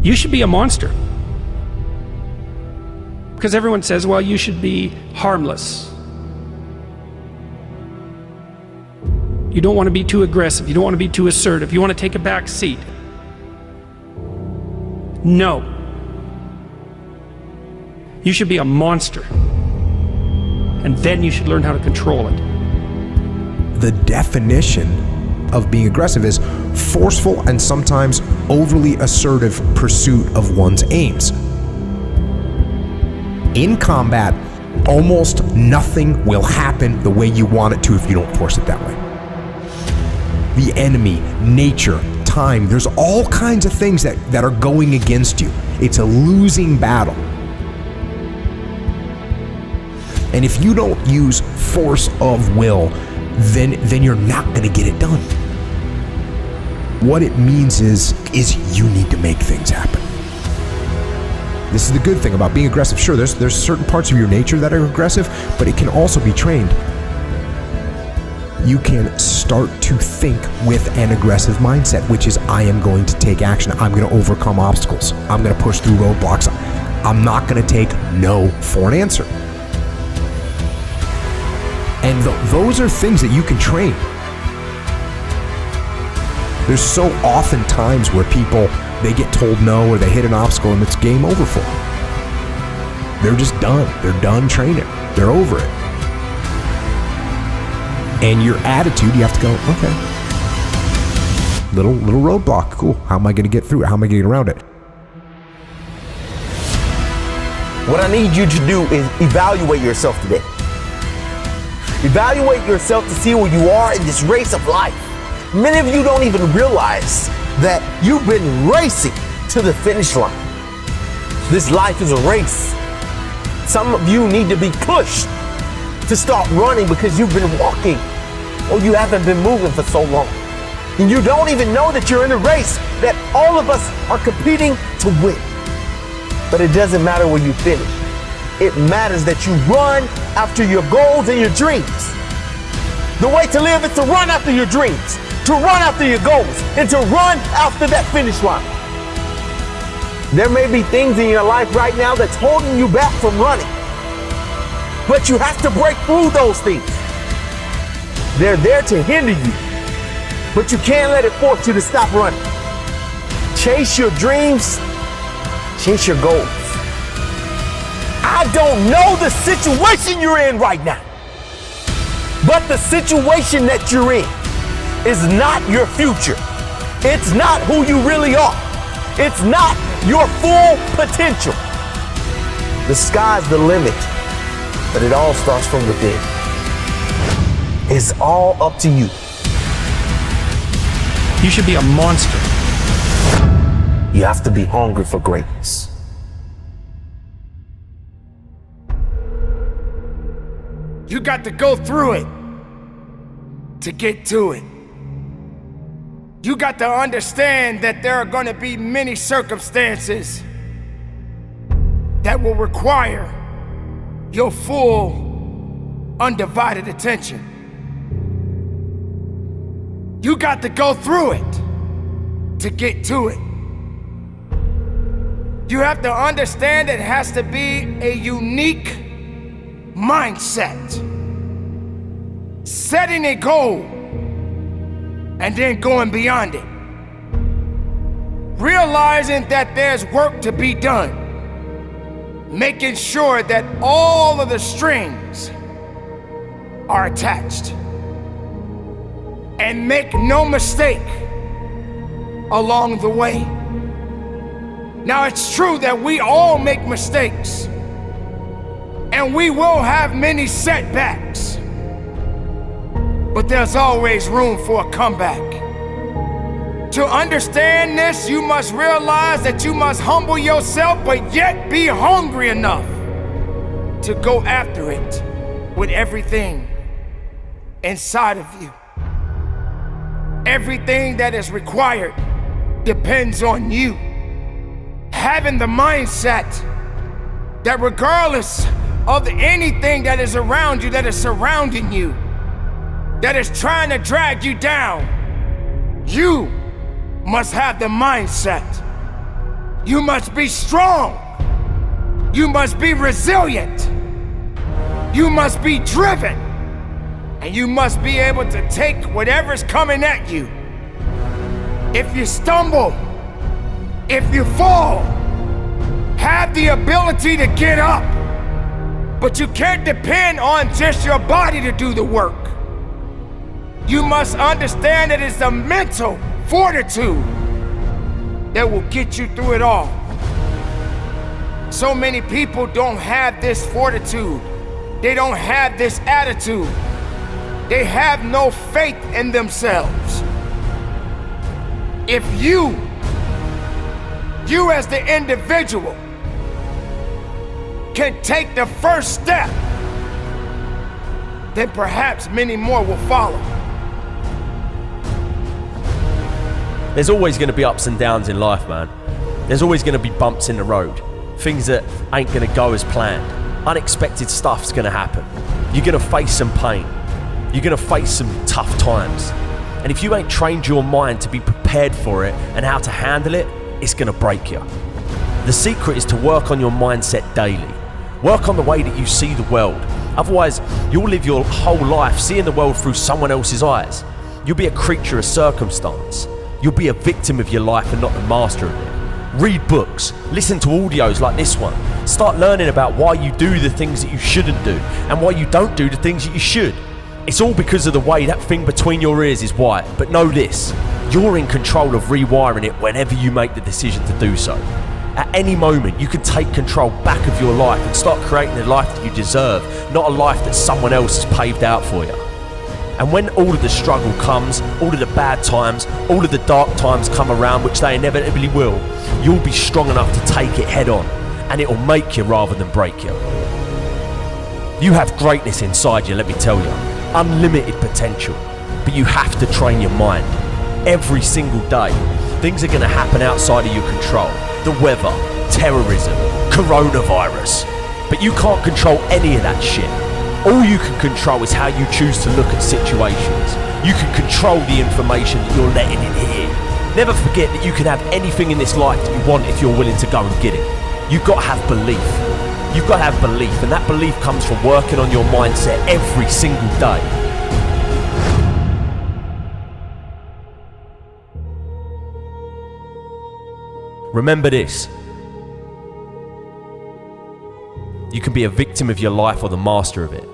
You should be a monster. Because everyone says, well, you should be harmless. You don't want to be too aggressive. You don't want to be too assertive. You want to take a back seat. No. You should be a monster. And then you should learn how to control it. The definition of being aggressive is forceful and sometimes overly assertive pursuit of one's aims. In combat, almost nothing will happen the way you want it to if you don't force it that way. The enemy, nature, time, there's all kinds of things that are going against you. It's a losing battle. And if you don't use force of will, then you're not going to get it done. What it means is you need to make things happen. This is the good thing about being aggressive. Sure, there's certain parts of your nature that are aggressive, but it can also be trained. You can start to think with an aggressive mindset, which is I am going to take action. I'm going to overcome obstacles. I'm going to push through roadblocks. I'm not going to take no for an answer. And those are things that you can train. There's so often times where people, they get told no or they hit an obstacle and it's game over for them. They're just done. They're done training. They're over it. And your attitude, you have to go, okay. Little roadblock, cool. How am I going to get through it? How am I going to get around it? What I need you to do is evaluate yourself today. Evaluate yourself to see where you are in this race of life. Many of you don't even realize that you've been racing to the finish line. This life is a race. Some of you need to be pushed to start running because you've been walking or you haven't been moving for so long. And you don't even know that you're in a race that all of us are competing to win. But it doesn't matter where you finish. It matters that you run after your goals and your dreams. The way to live is to run after your dreams, to run after your goals, and to run after that finish line. There may be things in your life right now that's holding you back from running, but you have to break through those things. They're there to hinder you, but you can't let it force you to stop running. Chase your dreams, chase your goals. I don't know the situation you're in right now, but the situation that you're in is not your future. It's not who you really are. It's not your full potential. The sky's the limit, but it all starts from within. It's all up to you. You should be a monster. You have to be hungry for greatness. You got to go through it to get to it. You got to understand that there are going to be many circumstances that will require your full, undivided attention. You got to go through it to get to it. You have to understand that it has to be a unique mindset. Setting a goal and then going beyond it. Realizing that there's work to be done. Making sure that all of the strings are attached. And make no mistake along the way. Now it's true that we all make mistakes. And we will have many setbacks. But there's always room for a comeback. To understand this, you must realize that you must humble yourself, but yet be hungry enough to go after it with everything inside of you. Everything that is required depends on you. Having the mindset that regardless of anything that is around you, that is surrounding you, that is trying to drag you down, you must have the mindset You must be strong. You must be resilient. You must be driven. And you must be able to take whatever's coming at you. If you stumble, if you fall, have the ability to get up. But you can't depend on just your body to do the work. You must understand that it's the mental fortitude that will get you through it all. So many people don't have this fortitude. They don't have this attitude. They have no faith in themselves. If you as the individual can take the first step, then perhaps many more will follow. There's always going to be ups and downs in life, man. There's always going to be bumps in the road. Things that ain't going to go as planned. Unexpected stuff's going to happen. You're going to face some pain. You're going to face some tough times. And if you ain't trained your mind to be prepared for it and how to handle it, it's going to break you. The secret is to work on your mindset daily. Work on the way that you see the world. Otherwise, you'll live your whole life seeing the world through someone else's eyes. You'll be a creature of circumstance. You'll be a victim of your life and not the master of it. Read books, listen to audios like this one. Start learning about why you do the things that you shouldn't do and why you don't do the things that you should. It's all because of the way that thing between your ears is white. But know this, you're in control of rewiring it whenever you make the decision to do so. At any moment, you can take control back of your life and start creating the life that you deserve, not a life that someone else has paved out for you. And when all of the struggle comes, all of the bad times, all of the dark times come around, which they inevitably will, you'll be strong enough to take it head on, and it'll make you rather than break you. You have greatness inside you, let me tell you. Unlimited potential, but you have to train your mind. Every single day, things are going to happen outside of your control. The weather, terrorism, coronavirus. But you can't control any of that shit. All you can control is how you choose to look at situations. You can control the information that you're letting in here. Never forget that you can have anything in this life that you want if you're willing to go and get it. You've got to have belief. You've got to have belief, and that belief comes from working on your mindset every single day. Remember this. You can be a victim of your life or the master of it.